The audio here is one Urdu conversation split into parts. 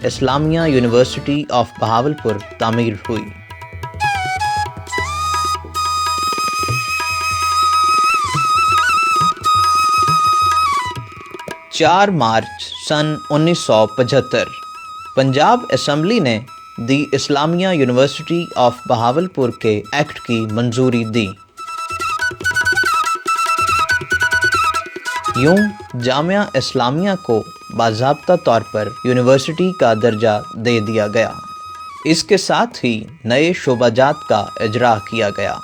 اسلامیہ یونیورسٹی آف بہاولپور تعمیر ہوئی۔ 4 مارچ سن 1975 پنجاب اسمبلی نے دی اسلامیہ یونیورسٹی آف بہاولپور کے ایکٹ کی منظوری دی۔ یوں جامعہ اسلامیہ کو باضابطہ طور پر یونیورسٹی کا درجہ دے دیا گیا۔ اس کے ساتھ ہی نئے شعبہ جات کا اجرا کیا گیا،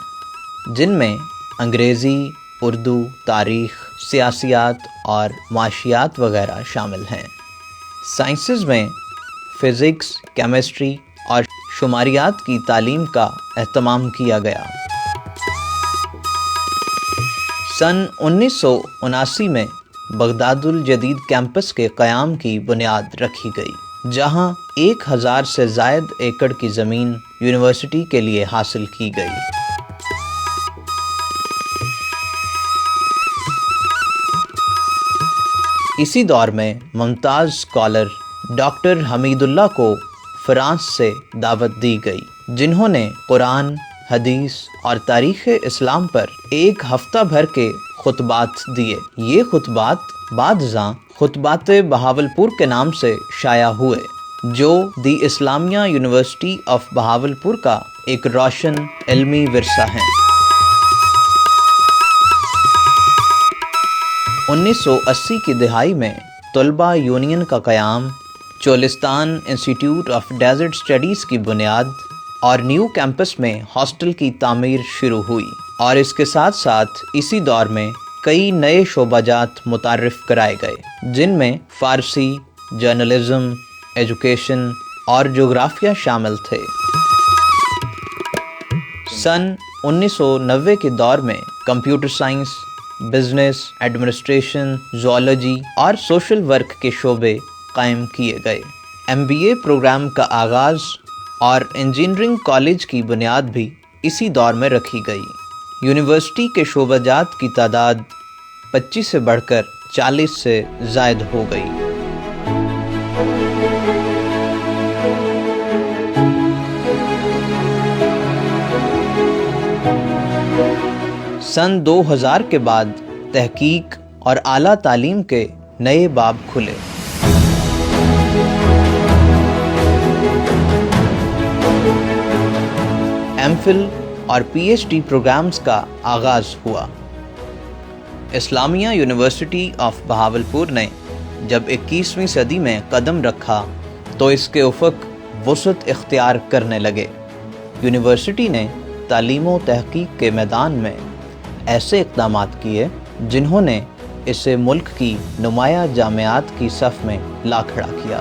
جن میں انگریزی، اردو، تاریخ، سیاسیات اور معاشیات وغیرہ شامل ہیں۔ سائنسز میں فزکس، کیمسٹری اور شماریات کی تعلیم کا اہتمام کیا گیا۔ سن 1979 میں بغداد الجدید کیمپس کے قیام کی بنیاد رکھی گئی، جہاں 1000 سے زائد ایکڑ کی زمین یونیورسٹی کے لیے حاصل کی گئی۔ اسی دور میں ممتاز اسکالر ڈاکٹر حمید اللہ کو فرانس سے دعوت دی گئی، جنہوں نے قرآن، حدیث اور تاریخ اسلام پر 1 ہفتہ بھر کے خطبات دیے۔ یہ خطبات بعد ازاں خطبات بہاولپور کے نام سے شائع ہوئے، جو دی اسلامیہ یونیورسٹی آف بہاولپور کا ایک روشن علمی ورثہ ہیں۔ 1980 کی دہائی میں طلبہ یونین کا قیام، Cholistan institute of desert studies کی بنیاد اور نیو کیمپس میں ہاسٹل کی تعمیر شروع ہوئی، اور اس کے ساتھ ساتھ اسی دور میں کئی نئے شعبہ جات متعارف کرائے گئے، جن میں فارسی، جرنلزم، ایجوکیشن اور جغرافیہ شامل تھے۔ سن 1990 کے دور میں computer science, business, administration, zoology اور سوشل ورک کے شعبے قائم کیے گئے۔ MBA پروگرام کا آغاز اور انجینئرنگ کالج کی بنیاد بھی اسی دور میں رکھی گئی۔ یونیورسٹی کے شعبہ جات کی تعداد 25 سے بڑھ کر 40 سے زائد ہو گئی۔ سن 2000 کے بعد تحقیق اور اعلیٰ تعلیم کے نئے باب کھلے۔ MPhil اور PhD پروگرامز کا آغاز ہوا۔ اسلامیہ یونیورسٹی آف بہاولپور نے جب 21ویں صدی میں قدم رکھا تو اس کے افق وسعت اختیار کرنے لگے۔ یونیورسٹی نے تعلیم و تحقیق کے میدان میں ایسے اقدامات کیے جنہوں نے اسے ملک کی نمایاں جامعات کی صف میں لا کھڑا کیا۔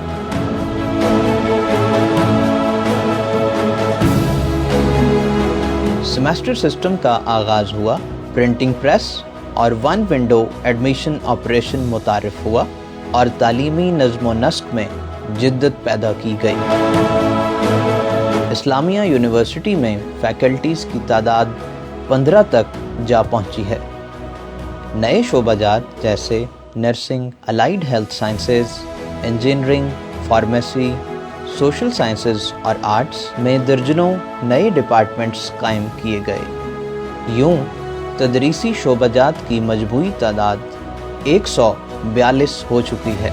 سیمیسٹر سسٹم کا آغاز ہوا، پرنٹنگ پریس اور 1 ونڈو ایڈمیشن آپریشن متعارف ہوا، اور تعلیمی نظم و نسق میں جدت پیدا کی گئی۔ اسلامیہ یونیورسٹی میں فیکلٹیز کی تعداد 15 تک جا پہنچی ہے۔ نئے شعبہ جات جیسے nursing, allied health sciences, engineering, pharmacy, social sciences اور آرٹس میں درجنوں نئے ڈپارٹمنٹس قائم کیے گئے۔ یوں تدریسی شعبہ جات کی مجموعی تعداد 142 ہو چکی ہے۔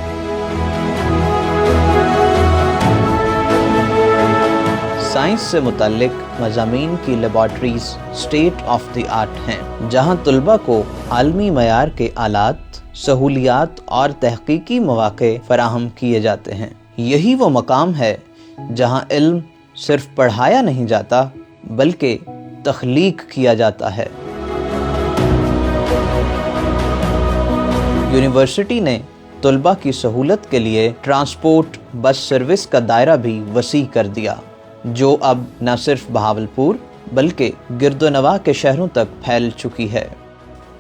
سائنس سے متعلق مضامین کی laboratories state of the art ہیں، جہاں طلبہ کو عالمی معیار کے آلات، سہولیات اور تحقیقی مواقع فراہم کیے جاتے ہیں۔ یہی وہ مقام ہے جہاں علم صرف پڑھایا نہیں جاتا بلکہ تخلیق کیا جاتا ہے۔ یونیورسٹی نے طلبہ کی سہولت کے لیے ٹرانسپورٹ بس سروس کا دائرہ بھی وسیع کر دیا، جو اب نہ صرف بہاولپور بلکہ گرد و نواح کے شہروں تک پھیل چکی ہے۔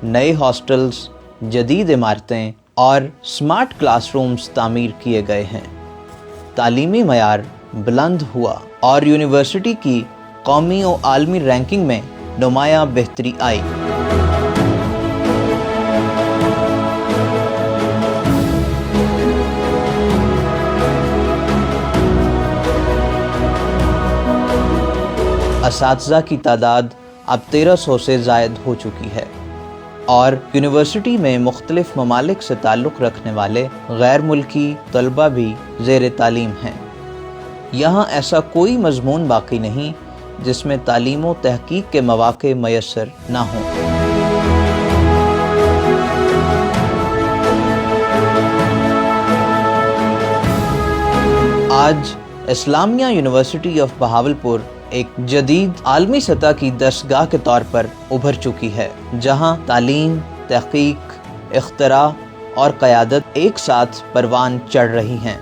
نئے ہاسٹلز، جدید عمارتیں اور سمارٹ کلاس رومز تعمیر کیے گئے ہیں۔ تعلیمی معیار بلند ہوا اور یونیورسٹی کی قومی و عالمی رینکنگ میں نمایاں بہتری آئی۔ اساتذہ کی تعداد اب 1300 سے زائد ہو چکی ہے اور یونیورسٹی میں مختلف ممالک سے تعلق رکھنے والے غیر ملکی طلبہ بھی زیر تعلیم ہیں۔ یہاں ایسا کوئی مضمون باقی نہیں جس میں تعلیم و تحقیق کے مواقع میسر نہ ہوں۔ آج اسلامیہ یونیورسٹی آف بہاولپور ایک جدید عالمی سطح کی درسگاہ کے طور پر ابھر چکی ہے، جہاں تعلیم، تحقیق، اختراع اور قیادت ایک ساتھ پروان چڑھ رہی ہیں۔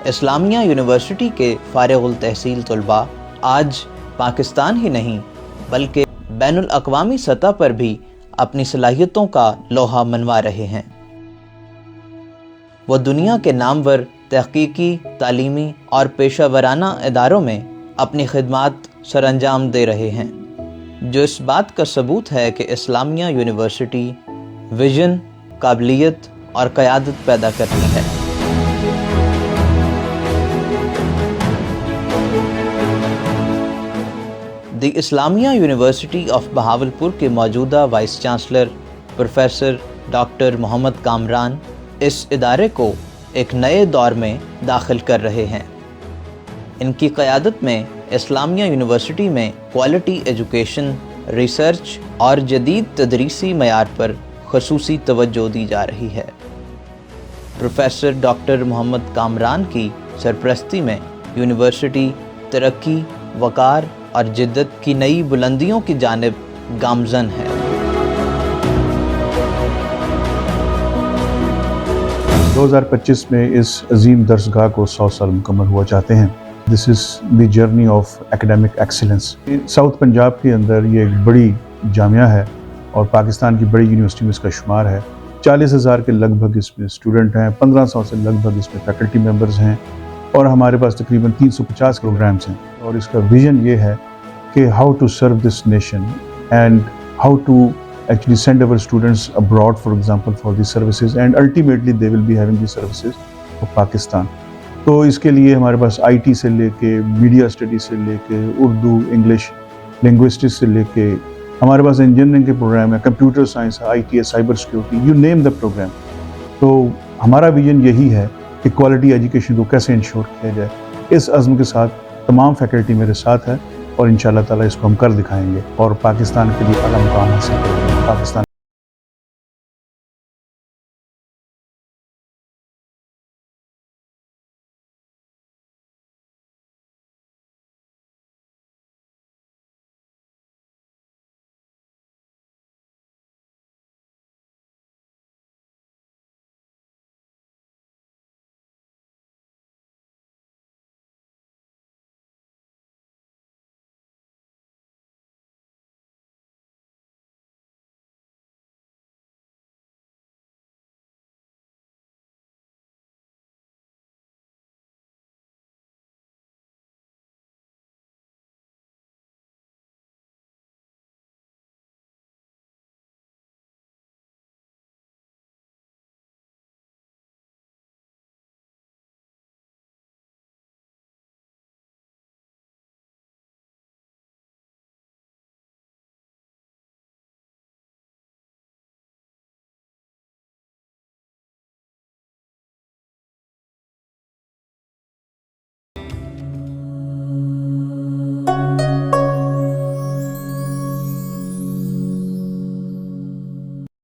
اسلامیہ یونیورسٹی کے فارغ التحصیل طلباء آج پاکستان ہی نہیں بلکہ بین الاقوامی سطح پر بھی اپنی صلاحیتوں کا لوہا منوا رہے ہیں۔ وہ دنیا کے نامور تحقیقی، تعلیمی اور پیشہ ورانہ اداروں میں اپنی خدمات سر انجام دے رہے ہیں، جو اس بات کا ثبوت ہے کہ اسلامیہ یونیورسٹی ویژن، قابلیت اور قیادت پیدا کرتی ہے۔ دی اسلامیہ یونیورسٹی آف بہاولپور کے موجودہ وائس چانسلر پروفیسر ڈاکٹر محمد کامران اس ادارے کو ایک نئے دور میں داخل کر رہے ہیں۔ ان کی قیادت میں اسلامیہ یونیورسٹی میں کوالٹی ایجوکیشن، ریسرچ اور جدید تدریسی معیار پر خصوصی توجہ دی جا رہی ہے۔ پروفیسر ڈاکٹر محمد کامران کی سرپرستی میں یونیورسٹی ترقی، وقار اور جدت کی نئی بلندیوں کی جانب گامزن ہے۔ 2025 میں اس عظیم درسگاہ کو 100 سال مکمل ہوا چاہتے ہیں۔ This is the journey of academic excellence. South Punjab کے اندر یہ ایک بڑی جامعہ ہے اور پاکستان کی بڑی یونیورسٹی میں اس کا شمار ہے۔ 40,000 کے لگ بھگ اس میں اسٹوڈنٹ ہیں، 1500 سے لگ بھگ اس میں فیکلٹی ممبرز ہیں اور ہمارے پاس تقریباً 350 پروگرامز ہیں۔ اور اس کا ویژن یہ ہے کہ how to serve this nation and how to actually send our students abroad, for example, for these services, and ultimately they will be having these services for Pakistan. تو اس کے لیے ہمارے پاس آئی ٹی سے لے کے میڈیا اسٹڈی سے لے کے اردو، انگلش لنگوسٹکس سے لے کے ہمارے پاس انجینئرنگ کے پروگرام ہے، کمپیوٹر سائنس، آئی ٹی ہے، cyber security, you name the program. تو ہمارا ویژن یہی ہے کہ کوالٹی ایجوکیشن کو کیسے انشور کیا جائے۔ اس عزم کے ساتھ تمام فیکلٹی میرے ساتھ ہے اور انشاءاللہ تعالیٰ اس کو ہم کر دکھائیں گے اور پاکستان کے لیے اعلیٰ مقام حاصل کریں گے۔ پاکستان